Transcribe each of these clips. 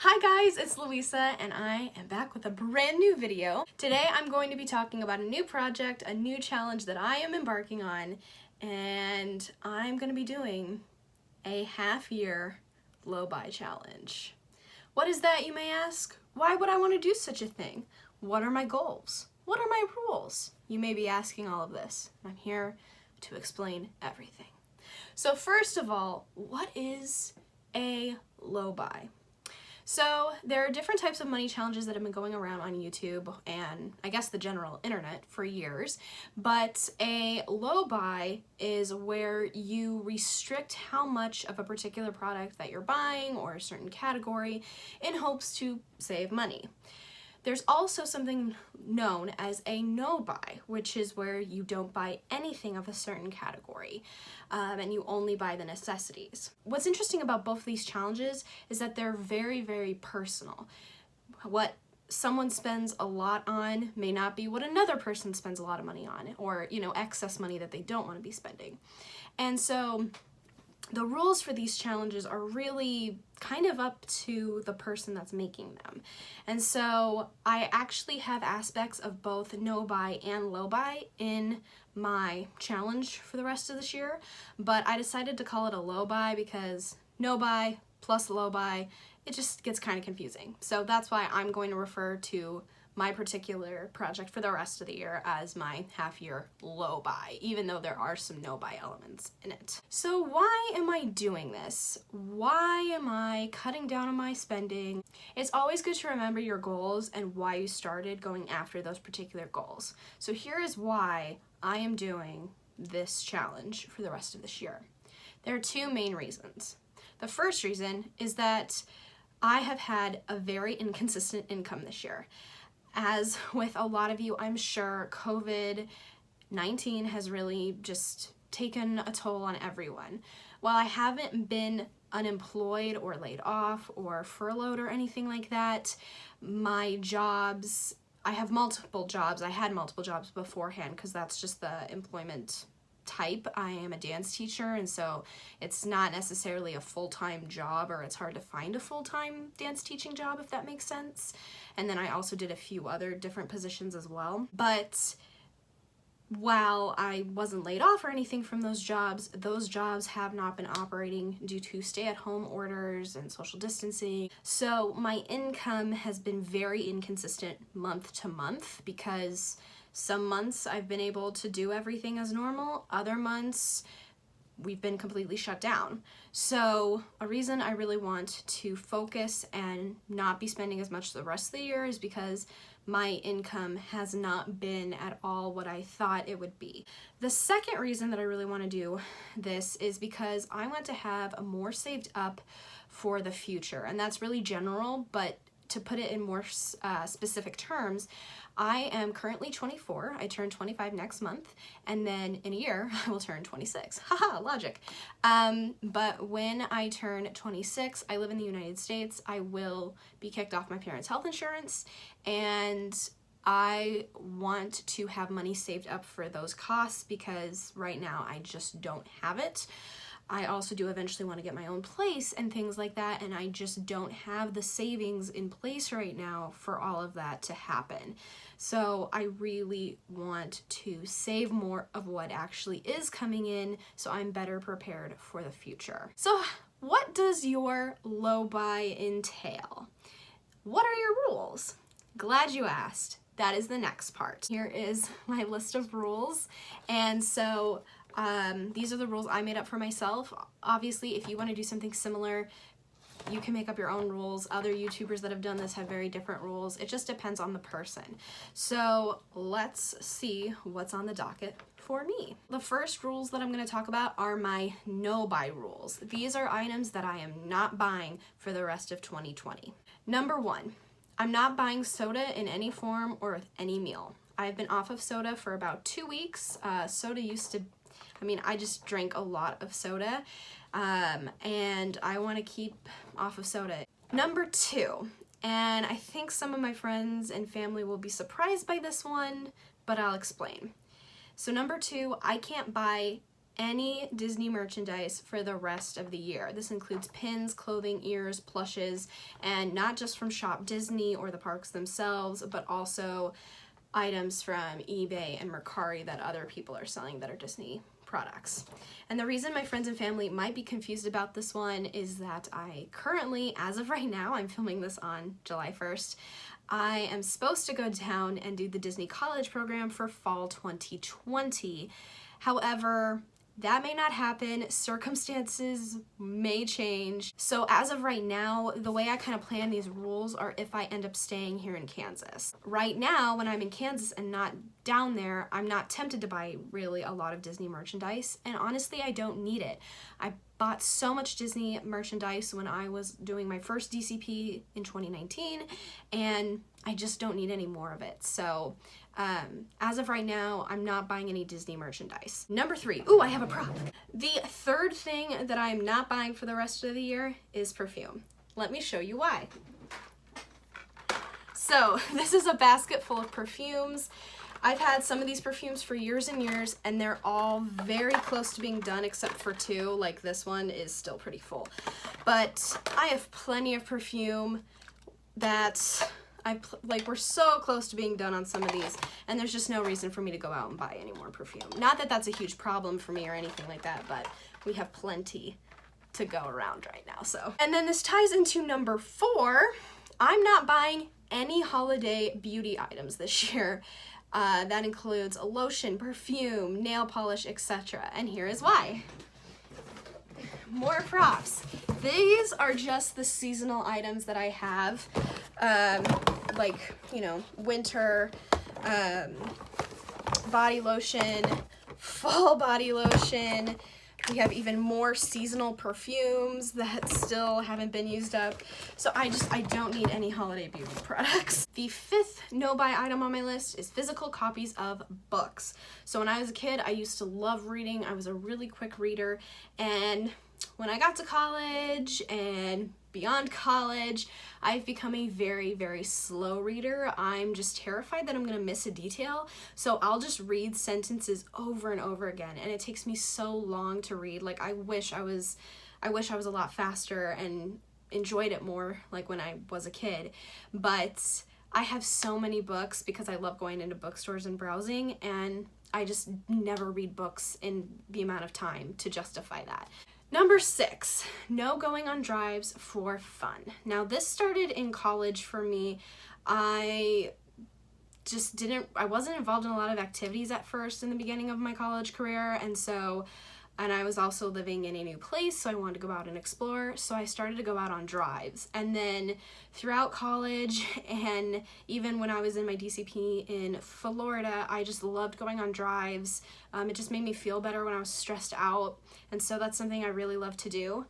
Hi guys, it's Louisa and I am back with a brand new video. Today I'm going to be talking about a new project, a new challenge that I am embarking on, and I'm going to be doing a half-year Lowbuy challenge. What is that, you may ask? Why would I want to do such a thing? What are my goals? What are my rules? You may be asking all of this. I'm here to explain everything. So first of all, what is a Lowbuy? So there are different types of money challenges that have been going around on YouTube and I guess the general internet for years, but a Lowbuy is where you restrict how much of a particular product that you're buying or a certain category in hopes to save money. There's also something known as a no-buy, which is where you don't buy anything of a certain category and you only buy the necessities. What's interesting about both of these challenges is that they're very, very personal. What someone spends a lot on may not be what another person spends a lot of money on, or, excess money that they don't want to be spending. And so the rules for these challenges are really kind of up to the person that's making them. And so I actually have aspects of both no-buy and low-buy in my challenge for the rest of this year, but I decided to call it a low-buy because no-buy plus low-buy, it just gets kind of confusing. So that's why I'm going to refer to my particular project for the rest of the year as my half-year low-buy, even though there are some no-buy elements in it. So why am I doing this? Why am I cutting down on my spending? It's always good to remember your goals and why you started going after those particular goals. So here is why I am doing this challenge for the rest of this year. There are two main reasons. The first reason is that I have had a very inconsistent income this year. As with a lot of you, I'm sure COVID-19 has really just taken a toll on everyone. While I haven't been unemployed or laid off or furloughed or anything like that, my jobs, I have multiple jobs. I had multiple jobs beforehand because that's just the employment type. I am a dance teacher, and so it's not necessarily a full-time job, or it's hard to find a full-time dance teaching job, if that makes sense. And then I also did a few other different positions as well. But while I wasn't laid off or anything from those jobs have not been operating due to stay-at-home orders and social distancing. So my income has been very inconsistent month to month because some months I've been able to do everything as normal, other months we've been completely shut down. So a reason I really want to focus and not be spending as much the rest of the year is because my income has not been at all what I thought it would be. The second reason that I really want to do this is because I want to have more saved up for the future, and that's really general, but to put it in more specific terms, I am currently 24. I turn 25 next month, and then in a year I will turn 26. Haha, logic. But when I turn 26, I live in the United States. I will be kicked off my parents' health insurance, and I want to have money saved up for those costs because right now I just don't have it. I also do eventually want to get my own place and things like that, and I just don't have the savings in place right now for all of that to happen. So I really want to save more of what actually is coming in so I'm better prepared for the future. So what does your low-buy entail? What are your rules? Glad you asked. That is the next part. Here is my list of rules, and so these are the rules I made up for myself. Obviously, if you want to do something similar, you can make up your own rules. Other YouTubers that have done this have very different rules. It just depends on the person. So let's see what's on the docket for me. The first rules that I'm going to talk about are my no-buy rules. These are items that I am not buying for the rest of 2020. Number one, I'm not buying soda in any form or with any meal. I've been off of soda for about 2 weeks. Soda used to, I just drank a lot of soda, and I want to keep off of soda. Number two, and I think some of my friends and family will be surprised by this one, but I'll explain. So number two, I can't buy any Disney merchandise for the rest of the year. This includes pins, clothing, ears, plushes, and not just from Shop Disney or the parks themselves, but also items from eBay and Mercari that other people are selling that are Disney products. And the reason my friends and family might be confused about this one is that I currently, as of right now, I'm filming this on July 1st, I am supposed to go down and do the Disney College program for fall 2020. However, that may not happen. Circumstances may change. So as of right now, the way I kind of plan these rules are if I end up staying here in Kansas. Right now, when I'm in Kansas and not down there, I'm not tempted to buy really a lot of Disney merchandise. And honestly, I don't need it. I bought so much Disney merchandise when I was doing my first DCP in 2019, and I just don't need any more of it. So as of right now, I'm not buying any Disney merchandise. Number 3, ooh, I have a prop. The third thing that I'm not buying for the rest of the year is perfume. Let me show you why. So this is a basket full of perfumes. I've had some of these perfumes for years and years, and they're all very close to being done except for 2. Like this one is still pretty full. But I have plenty of perfume that we're so close to being done on some of these, and there's just no reason for me to go out and buy any more perfume. Not that that's a huge problem for me or anything like that, but we have plenty to go around right now, so. And then this ties into number 4. I'm not buying any holiday beauty items this year. That includes a lotion, perfume, nail polish, etc. And here is why. More props. These are just the seasonal items that I have, like, you know, winter body lotion, fall body lotion. We have even more seasonal perfumes that still haven't been used up. So I don't need any holiday beauty products. The 5th no-buy item on my list is physical copies of books. So when I was a kid, I used to love reading. I was a really quick reader, and when I got to college and beyond college, I've become a very, very slow reader. I'm just terrified that I'm gonna miss a detail, so I'll just read sentences over and over again, and it takes me so long to read. Like, I wish I was a lot faster and enjoyed it more like when I was a kid. But I have so many books because I love going into bookstores and browsing, and I just never read books in the amount of time to justify that. Number 6, no going on drives for fun. Now this started in college for me. I wasn't involved in a lot of activities at first in the beginning of my college career, and I was also living in a new place, so I wanted to go out and explore, so I started to go out on drives. And then throughout college, and even when I was in my DCP in Florida, I just loved going on drives. It just made me feel better when I was stressed out, and so that's something I really love to do.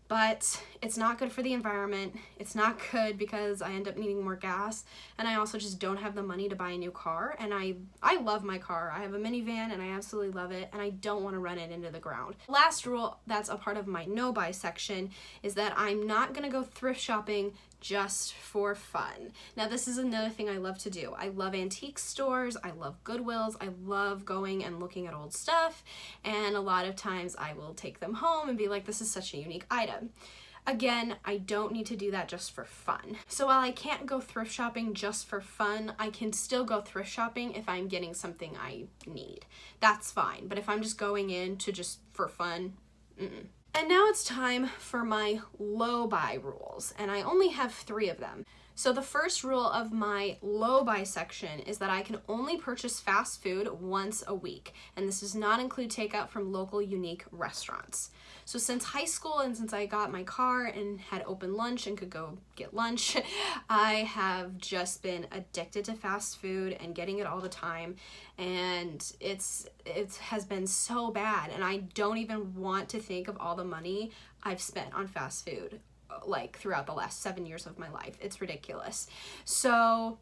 But it's not good for the environment. It's not good because I end up needing more gas, and I also just don't have the money to buy a new car. And I love my car. I have a minivan and I absolutely love it, and I don't want to run it into the ground. Last rule that's a part of my no buy section is that I'm not gonna go thrift shopping just for fun. Now this is another thing I love to do. I love antique stores, I love Goodwills, I love going and looking at old stuff, and a lot of times I will take them home and be like, this is such a unique item. Again, I don't need to do that just for fun. So while I can't go thrift shopping just for fun, I can still go thrift shopping if I'm getting something I need. That's fine, but if I'm just going in to just for fun, And now it's time for my low buy rules, and I only have 3 of them. So the first rule of my low buy section is that I can only purchase fast food once a week, and this does not include takeout from local unique restaurants. So since high school and since I got my car and had open lunch and could go get lunch, I have just been addicted to fast food and getting it all the time, and it has been so bad, and I don't even want to think of all the money I've spent on fast food like throughout the last 7 years of my life. It's ridiculous. So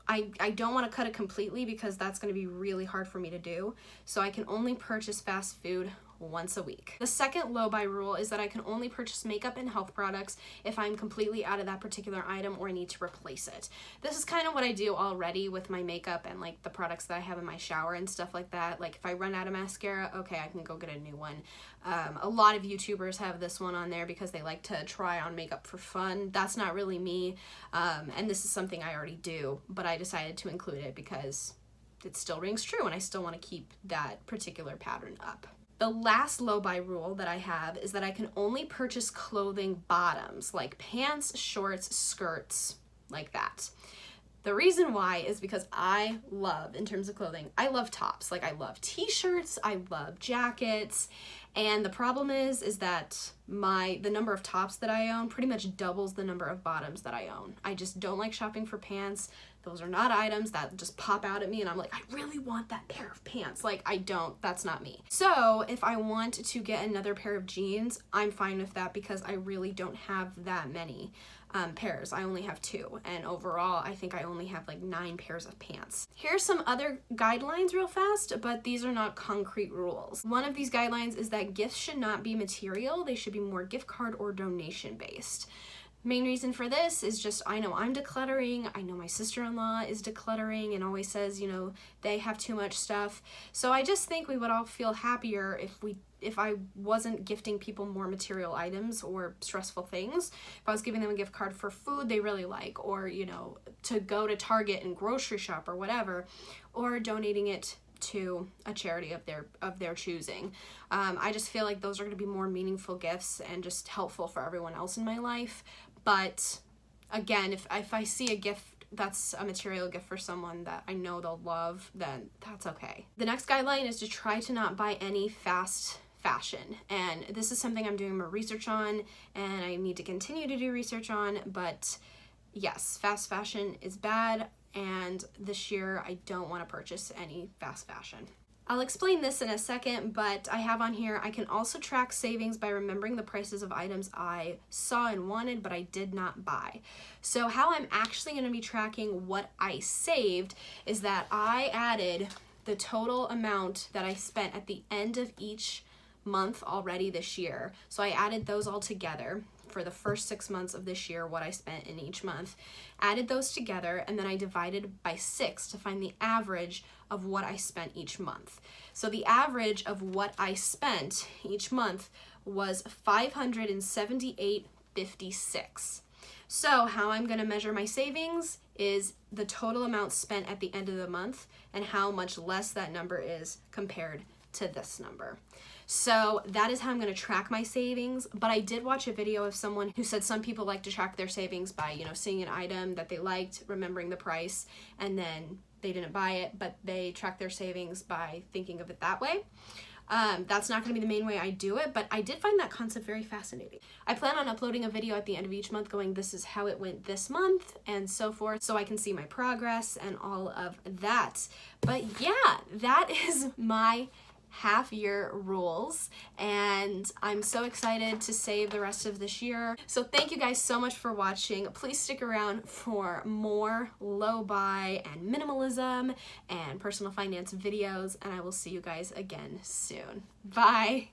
I don't want to cut it completely because that's going to be really hard for me to do. So I can only purchase fast food once a week. The second Lowbuy rule is that I can only purchase makeup and health products if I'm completely out of that particular item or I need to replace it. This is kind of what I do already with my makeup and like the products that I have in my shower and stuff like that. Like if I run out of mascara, okay, I can go get a new one. A lot of YouTubers have this one on there because they like to try on makeup for fun. That's not really me, and this is something I already do, but I decided to include it because it still rings true and I still want to keep that particular pattern up. The last Lowbuy rule that I have is that I can only purchase clothing bottoms, like pants, shorts, skirts, like that. The reason why is because I love, in terms of clothing, I love tops. Like I love t-shirts, I love jackets, and the problem is that the number of tops that I own pretty much doubles the number of bottoms that I own. I just don't like shopping for pants. Those are not items that just pop out at me and I'm like, I really want that pair of pants. Like that's not me. So if I want to get another pair of jeans, I'm fine with that because I really don't have that many pairs. I only have 2, and overall I think I only have like 9 pairs of pants. Here's some other guidelines real fast, but these are not concrete rules. One of these guidelines is that gifts should not be material. They should be more gift card or donation based. Main reason for this is just I know I'm decluttering, I know my sister-in-law is decluttering and always says, you know, they have too much stuff. So I just think we would all feel happier if I wasn't gifting people more material items or stressful things. If I was giving them a gift card for food they really like, or, you know, to go to Target and grocery shop or whatever, or donating it to a charity of their choosing. I just feel like those are going to be more meaningful gifts and just helpful for everyone else in my life. But again, if I see a gift that's a material gift for someone that I know they'll love, then that's okay. The next guideline is to try to not buy any fast fashion, and this is something I'm doing more research on and I need to continue to do research on. But yes, fast fashion is bad, and this year I don't want to purchase any fast fashion. I'll explain this in a second, but I have on here, I can also track savings by remembering the prices of items I saw and wanted, but I did not buy. So how I'm actually going to be tracking what I saved is that I added the total amount that I spent at the end of each month already this year. So I added those all together for the first 6 months of this year, what I spent in each month, added those together, and then I divided by 6 to find the average of what I spent each month. So the average of what I spent each month was $578.56. So how I'm going to measure my savings is the total amount spent at the end of the month and how much less that number is compared to this number. So that is how I'm going to track my savings. But I did watch a video of someone who said some people like to track their savings by, you know, seeing an item that they liked, remembering the price, and then they didn't buy it, but they track their savings by thinking of it that way. That's not going to be the main way I do it, but I did find that concept very fascinating. I plan on uploading a video at the end of each month going, this is how it went this month, and so forth, so I can see my progress and all of that. But yeah, that is my half-year rules, and I'm so excited to save the rest of this year. So thank you guys so much for watching. Please stick around for more Lowbuy and minimalism and personal finance videos, and I will see you guys again soon. Bye!